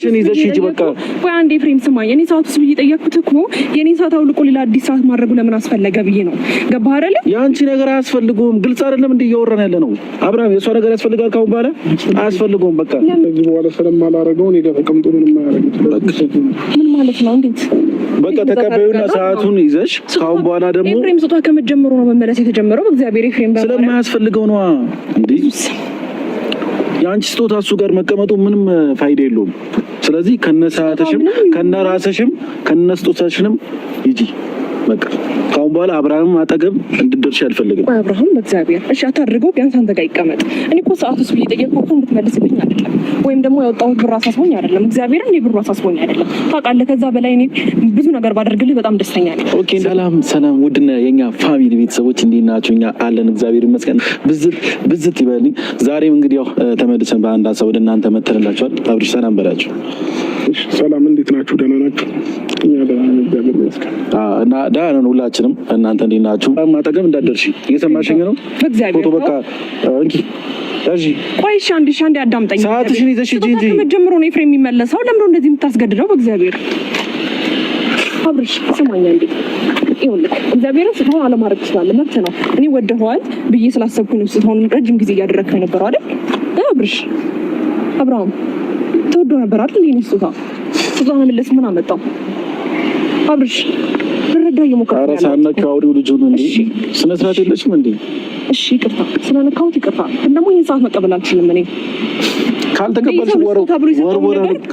እኔ ዘሽ ይጂ በቃ ወይ አንዴ ፍሬም ስማኝ። እኔ ሰዓት ውስጥ ብዬ ጠየቅኩት እኮ የኔ ሰዓት አውልቆ ሌላ አዲስ ሰዓት ማድረጉ ለምን አስፈለገ ብዬ ነው። ገባህ አይደለ? ያንቺ ነገር አያስፈልገውም። ግልጽ አይደለም እንዴ እያወራን ያለ ነው። አብርሃም የሷ ነገር ያስፈልጋል ካሁን በኋላ አያስፈልገውም። በቃ ከዚህ በኋላ ስለማላረገው እኔ ጋር ተቀምጦ ምንም አያረግም። ምን ማለት ነው? እንዴት በቃ ተቀበዩና ሰዓቱን ይዘሽ ካሁን በኋላ ደግሞ ፍሬም ስጦታ ከመጀመሩ ነው መመለስ የተጀመረው። በእግዚአብሔር ፍሬም ስለማያስፈልገው ነው እንዴ ያንቺ ስጦታ እሱ ጋር መቀመጡ ምንም ፋይዳ የለውም። ስለዚህ ከነሰዓትሽም ከነራስሽም ከነስጦታሽንም ይጂ በቃ ካሁን በኋላ አብርሃም አጠገብ እንድትደርሺ አልፈልግም። አብርሃም በእግዚአብሔር እሺ አታድርገው። ቢያንስ አንተ ጋር ይቀመጥ። እኔ እኮ ሰዓት ውስጥ ብዬ ጠየቅኩት እንድትመልስልኝ አይደለም፣ ወይም ደግሞ ያወጣሁት ብር አሳስቦኝ አይደለም። እግዚአብሔርን እኔ ብሩ አሳስቦኝ አይደለም። ታውቃለህ፣ ከዛ በላይ እኔ ብዙ ነገር ባደርግልህ በጣም ደስተኛ ነኝ። ኦኬ ሰላም ውድና የኛ ፋሚሊ ቤተሰቦች እንዴት ናችሁ? እኛ አለን እግዚአብሔር ይመስገን። ብዝት ይበልኝ። ዛሬም እንግዲህ ያው ተመልሰን በአንድ ሀሳብ ወደ እናንተ መተንላችኋል። አብርሽ ሰላም በላችሁ። ሰላም እንዴት ናችሁ? ደህና ናችሁ? እኛ ደህና ነን እግዚአብሔር ይመስገን። እና ደህና ነን ሁላችንም። እናንተ እንዴት ናችሁ? አጠገብ እንዳትደርሺ እየሰማሽኝ ነው? በእግዚአብሔር በቃ እንኪ እሺ ቆይ እሺ አንዴ አዳምጠኝ። ሰዓትሽን ይዘሽ ሂጂ እንጂ ከመጀመሩ ነው ፍሬም የሚመለሰው። ለምን እንደዚህ የምታስገድደው? በእግዚአብሔር አብርሽ ስማኝ እንዴ ይኸውልህ እግዚአብሔርን ስታውን አለማድረግ ትችላለህ፣ መብት ነው። እኔ ወደኸዋል ብዬ ስላሰብኩኝ ነው ስታውን ረጅም ጊዜ እያደረግከው የነበረው አይደል? አብርሽ አብርሃም ተወዶ ነበር አይደል? ይሄን ስጦታ መመለስ ምን አመጣው? አብርሽ ልረዳ እየሞከርኩ ነው። ሳነካው አውሪው ልጁን እንዴ ስነ ስርዓት የለሽም እንዴ? እሺ ይቅርታ ስለነካሁት ይቅርታ። ግን ደግሞ ይሄን ሰዓት መቀበል አልችልም። እኔ ካልተቀበልሽ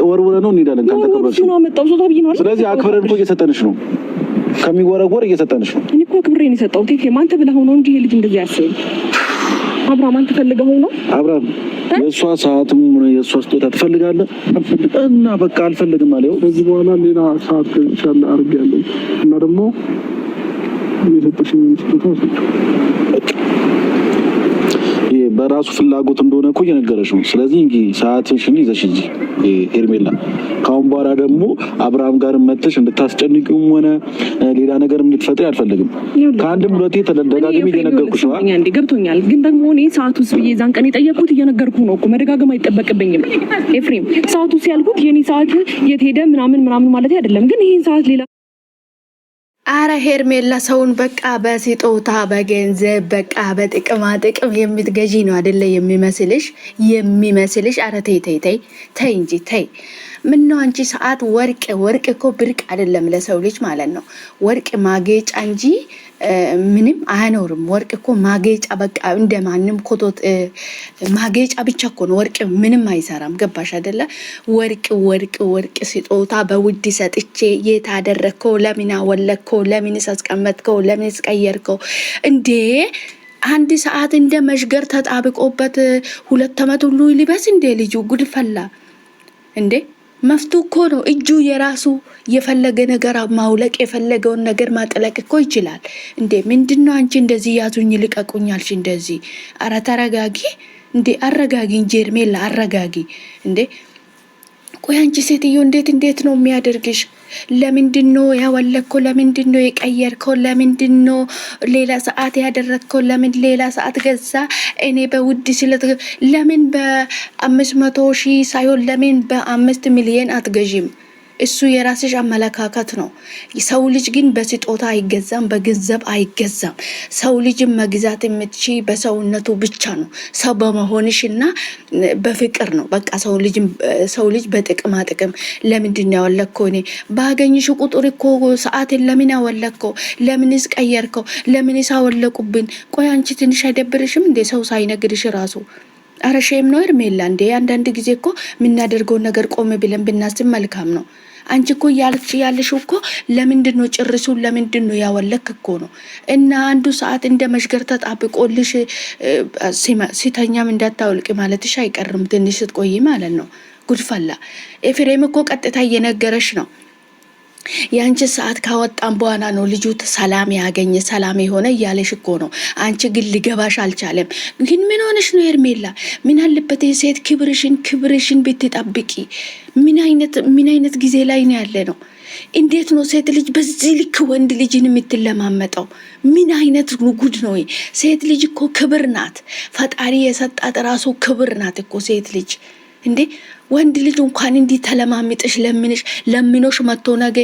ወርወረ ነው እንሄዳለን። ካልተቀበልሽ ነው አመጣው ሶታ ብዬ ነው። ስለዚህ አክብረን እኮ እየሰጠንሽ ነው። ከሚወረወር እየሰጠንሽ ነው። እኔ እኮ አክብሬን የሰጠው ቴክ ማንተ ብለህ ሆኖ እንጂ ይሄ ልጅ እንደዚህ ያስብ አብርሃም አንተ ፈልገው ነው። አብርሃም የእሷ ሰዓትም የእሷ ስጦታ ትፈልጋለህ እና በቃ አልፈልግም አለው። ከዚህ በኋላ ሌላ ሰዓት ከቻለ አድርጌያለሁ እና ደግሞ የሰጠሽኝ ስጦታ ሰጥቼው በራሱ ፍላጎት እንደሆነ እኮ እየነገረሽ ነው። ስለዚህ እንግዲህ ሰዓትሽን ይዘሽ እንጂ ሄርሜላ ካሁን በኋላ ደግሞ አብርሃም ጋር መጥተሽ እንድታስጨንቂውም ሆነ ሌላ ነገር እንድትፈጥሪ አልፈልግም። ከአንድም ሁለቴ ተደጋግሜ እየነገርኩሽ ነው። እንዴ ገብቶኛል። ግን ደግሞ እኔ ሰዓቱ ብዬ ዛን ቀን የጠየቅኩት እየነገርኩ ነው እኮ መደጋገም አይጠበቅብኝም። ኤፍሬም ሰዓቱ ሲያልኩት የኔ ሰዓት የት ሄደ ምናምን ማለት አይደለም። ግን ይሄን ሰዓት ሌላ አረ ሄርሜላ ሰውን በቃ በስጦታ በገንዘብ በቃ በጥቅማ ጥቅም የምትገዢ ነው አይደለ? የሚመስልሽ አረ ተይ እንጂ ተይ። ምን ነው አንቺ ሰዓት ወርቅ እኮ ብርቅ አይደለም ለሰው ልጅ ማለት ነው። ወርቅ ማጌጫ እንጂ ምንም አያኖርም። ወርቅ እኮ ማጌጫ በቃ እንደማንም ኮቶት ማጌጫ ብቻ እኮ ነው። ወርቅ ምንም አይሰራም። ገባሽ አይደለ? ወርቅ ስጦታ በውድ ሰጥቼ የታደረከው ለምን አወለከው? ለምን አስቀመጥከው? ለምን ቀየርከው? እንዴ አንድ ሰዓት እንደ መሽገር ተጣብቆበት 2 ዓመት ሁሉ ሊበስ እንዴ ልጁ ጉድፈላ እንዴ መፍቱ እኮ ነው። እጁ የራሱ የፈለገ ነገር ማውለቅ የፈለገውን ነገር ማጥለቅ እኮ ይችላል። እንዴ ምንድነው አንቺ እንደዚህ ያዙኝ ልቀቁኛልሽ? እንደዚህ አረ ተረጋጊ እንዴ አረጋጊ እንጂ ሄርሜላ አረጋጊ እንዴ። ቆይ አንቺ ሴትዮ እንዴት ነው የሚያደርግሽ? ለምንድነው ያወለከው? ለምንድነው የቀየርከው? ለምንድነው ሌላ ሰዓት ያደረግከው? ለምን ሌላ ሰዓት ገዛ? እኔ በውድ ለምን በ500,000 ሳይሆን ለምን በ5 ሚሊዮን አትገዢም? እሱ የራስሽ አመለካከት ነው። ሰው ልጅ ግን በስጦታ አይገዛም፣ በገንዘብ አይገዛም። ሰው ልጅ መግዛት የምትችይ በሰውነቱ ብቻ ነው። ሰው በመሆንሽና በፍቅር ነው። በቃ ሰው ልጅ በጥቅማ ጥቅም ለምንድን ያወለከው? እኔ ባገኝሽ ቁጥር እኮ ሰዓትን ለምን ያወለከው? ለምንስ ቀየርከው? ለምንስ አወለቁብን? ቆይ አንቺ ትንሽ አይደብርሽም እንዴ ሰው ሳይነግርሽ ራሱ? አረ ሼም ነው ሄርሜላ እንዴ። አንዳንድ ጊዜ እኮ የምናደርገውን ነገር ቆም ብለን ብናስብ መልካም ነው። አንቺ እኮ ያልሽ እኮ ለምንድነው ጭርሱን ለምንድነው ያወለክ እኮ ነው። እና አንዱ ሰዓት እንደ መሽገር ተጣብቆልሽ ሲተኛም እንዳታወልቅ ማለትሽ አይቀርም ትንሽ ስትቆይ ማለት ነው። ጉድፈላ ኤፍሬም እኮ ቀጥታ እየነገረሽ ነው። ያንቺ ሰዓት ካወጣን በኋላ ነው ልጁ ሰላም ያገኘ ሰላም የሆነ እያለሽ እኮ ነው። አንቺ ግን ሊገባሽ አልቻለም። ግን ምን ሆነሽ ነው ሄርሜላ? ምን አለበት የሴት ክብርሽን ብትጠብቂ? ምን አይነት ጊዜ ላይ ነው ያለ ነው? እንዴት ነው ሴት ልጅ በዚህ ልክ ወንድ ልጅን የምትለማመጠው? ምን አይነት ጉድ ነው? ሴት ልጅ እኮ ክብር ናት። ፈጣሪ የሰጣት ራሱ ክብር ናት እኮ ሴት ልጅ እንዴ ወንድ ልጅ እንኳን እንዲ ተለማምጥሽ ለምኖሽ መጥቶ ነገ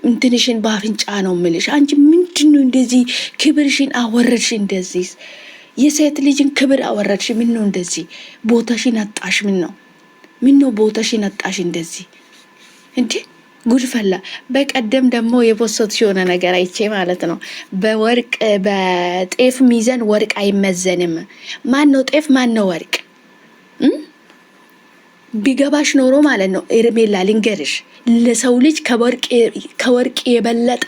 እንትንሽን ባፍንጫ ነው ምልሽ። አንቺ ምንድነው እንደዚህ ክብርሽን አወረድሽ? እንደዚህ የሴት ልጅን ክብር አወረድሽ። ምን ነው እንደዚህ ቦታሽን አጣሽ? ምን ነው ቦታሽን አጣሽ እንደዚህ እንዴ? ጉድፈላ። በቀደም ደግሞ የፖስት የሆነ ነገር አይቼ ማለት ነው። በጤፍ ሚዛን ወርቅ አይመዘንም። ማን ነው ጤፍ? ማን ነው ወርቅ? ቢገባሽ ኖሮ ማለት ነው ኤርሜላ ልንገርሽ፣ ለሰው ልጅ ከወርቅ የበለጠ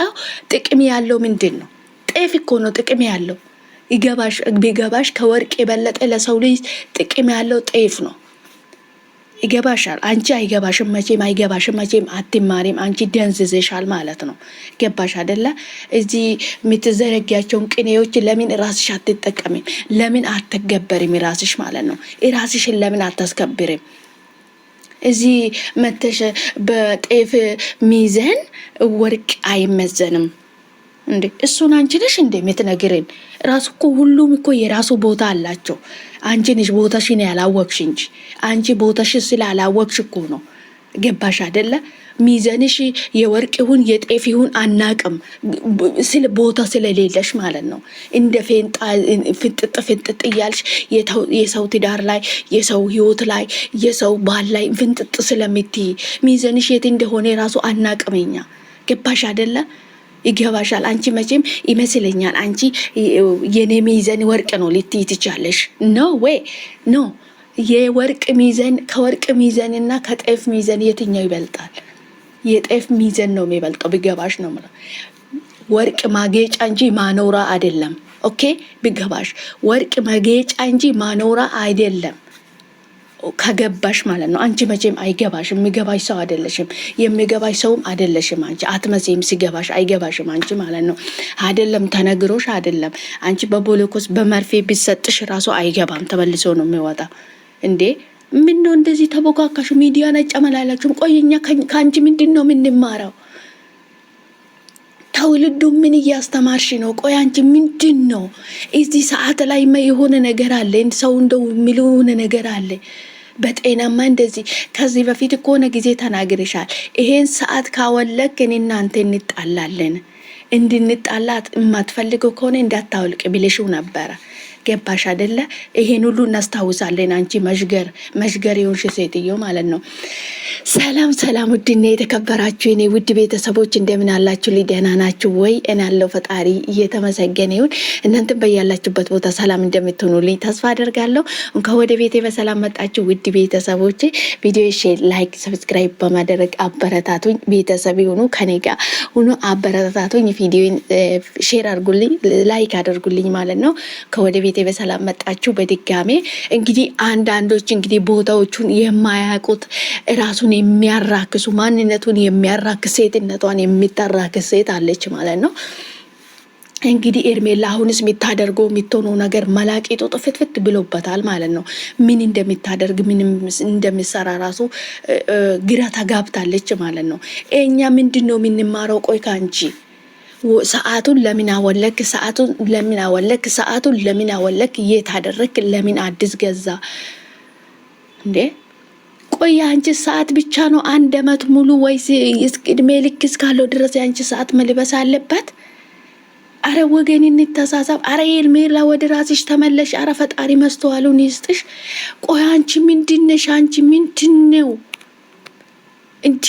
ጥቅም ያለው ምንድን ነው? ጤፍ እኮ ነው ጥቅም ያለው። ቢገባሽ ከወርቅ የበለጠ ለሰው ልጅ ጥቅም ያለው ጤፍ ነው። ይገባሻል? አንቺ አይገባሽም መቼም፣ አይገባሽም መቼም፣ አትማሪም። አንቺ ደንዝዘሻል ማለት ነው። ገባሽ አይደለ? እዚህ የምትዘረጊያቸውን ቅኔዎች ለምን ራስሽ አትጠቀሚም? ለምን አትገበሪም? ራስሽ ማለት ነው። ራስሽን ለምን አታስከብሪም? እዚህ መተሽ በጤፍ ሚዛን ወርቅ አይመዘንም እንዴ? እሱን አንቺ ነሽ እንዴ የምትነግረን? ራሱ እኮ ሁሉም እኮ የራሱ ቦታ አላቸው። አንቺ ነሽ ቦታሽን ያላወቅሽ እንጂ። አንቺ ቦታሽ ስላላወቅሽ እኮ ነው። ገባሽ አይደለ? ሚዛንሽ የወርቅ ይሁን የጤፍ ይሁን አናቅም፣ ስለ ቦታ ስለሌለሽ ማለት ነው። እንደ ፌንጣ ፍጥጥ እያልሽ የሰው ትዳር ላይ የሰው ህይወት ላይ የሰው ባል ላይ ፍንጥጥ ስለምትይ ሚዛንሽ የት እንደሆነ ራሱ አናቅመኛ። ገባሽ አይደለ? ይገባሻል? አንቺ መቼም ይመስለኛል አንቺ የኔ ሚዛን ወርቅ ነው ልትይ ትቻለሽ። ኖ ወይ ኖ። የወርቅ ሚዛን ከወርቅ ሚዛንና ከጤፍ ሚዛን የትኛው ይበልጣል? የጤፍ ሚዛን ነው የሚበልጠው። ቢገባሽ ነው ማለት ወርቅ ማጌጫ እንጂ ማኖራ አይደለም። ኦኬ ቢገባሽ፣ ወርቅ ማጌጫ እንጂ ማኖራ አይደለም። ከገባሽ ማለት ነው። አንቺ መቼም አይገባሽም። የሚገባሽ ሰው አይደለሽም። የሚገባሽ ሰውም አይደለሽም። አንቺ አትመሲም። ሲገባሽ አይገባሽም አንቺ ማለት ነው። አይደለም ተነግሮሽ አይደለም። አንቺ በቦሎኮስ በመርፌ ቢሰጥሽ ራሱ አይገባም። ተመልሶ ነው የሚወጣ እንዴ። ምን ነው እንደዚህ ተቦካካሽ? ሚዲያ ነጭ መላላችሁ። ቆይኛ ከአንቺ ምንድን ነው የምንማረው? ትውልዱ ምን እያስተማርሽ ነው? ቆይ አንቺ ምንድን ነው እዚህ ሰዓት ላይ የሆነ ነገር አለ። ሰው እንደው የሚልሆነ ነገር አለ በጤናማ እንደዚህ። ከዚህ በፊት ከሆነ ጊዜ ተናግርሻል። ይሄን ሰዓት ካወለክ እኔ እናንተ እንጣላለን። እንድንጣላት የማትፈልገው ከሆነ እንዳታወልቅ ብለሽው ነበረ። ገባሽ አይደለ? ይሄን ሁሉ እናስታውሳለን። አንቺ መሽገር የሆንሽ ሴትዮ ማለት ነው። ሰላም ሰላም፣ ውድና የተከበራችሁ የኔ ውድ ቤተሰቦች እንደምን አላችሁ? ደህና ናችሁ ወይ? እኔ ያለው ፈጣሪ እየተመሰገነ ይሁን። እናንተም በያላችሁበት ቦታ ሰላም እንደምትሆኑልኝ ተስፋ አደርጋለሁ። እንኳን ወደ ቤቴ በሰላም መጣችሁ ውድ ቤተሰቦቼ። ቪዲዮ ሼር፣ ላይክ፣ ሰብስክራይብ በማድረግ አበረታቱኝ። ቤተሰብ ይሁኑ፣ ከኔ ጋር ሁኑ፣ አበረታቱኝ። ቪዲዮን ሼር አድርጉልኝ፣ ላይክ አድርጉልኝ ማለት ነው። ከወደ ቤቴ በሰላም መጣችሁ በድጋሜ። እንግዲህ አንዳንዶች እንግዲህ ቦታዎቹን የማያውቁት ራሱን የሚያራክሱ ማንነቱን የሚያራክስ ሴትነቷን የሚታራክስ ሴት አለች ማለት ነው። እንግዲህ ኤርሜላ አሁንስ የሚታደርገው የሚትሆነው ነገር መላቂጡ ጥፍትፍት ብሎበታል ማለት ነው። ምን እንደሚታደርግ ምን እንደሚሰራ ራሱ ግራ ተጋብታለች ማለት ነው። እኛ ምንድን ነው የምንማረው? ቆይ ካንቺ ሰዓቱን ለምን አወለክ? ሰዓቱን ለምን አወለክ? ሰዓቱን ለምን አወለክ? የት አደረክ? ለምን አዲስ ገዛ እንዴ? ቆይ አንቺ ሰዓት ብቻ ነው 1 አመት ሙሉ ወይስ እድሜ ልክ እስካለው ድረስ አንቺ ሰዓት መልበስ አለበት? አረ ወገን እንተሳሰብ። አረ ኤርሜላ ወደ ራስሽ ተመለሽ። አረ ፈጣሪ መስተዋሉን ይስጥሽ። ቆይ አንቺ ምንድነሽ? አንቺ ምንድነው እንዴ?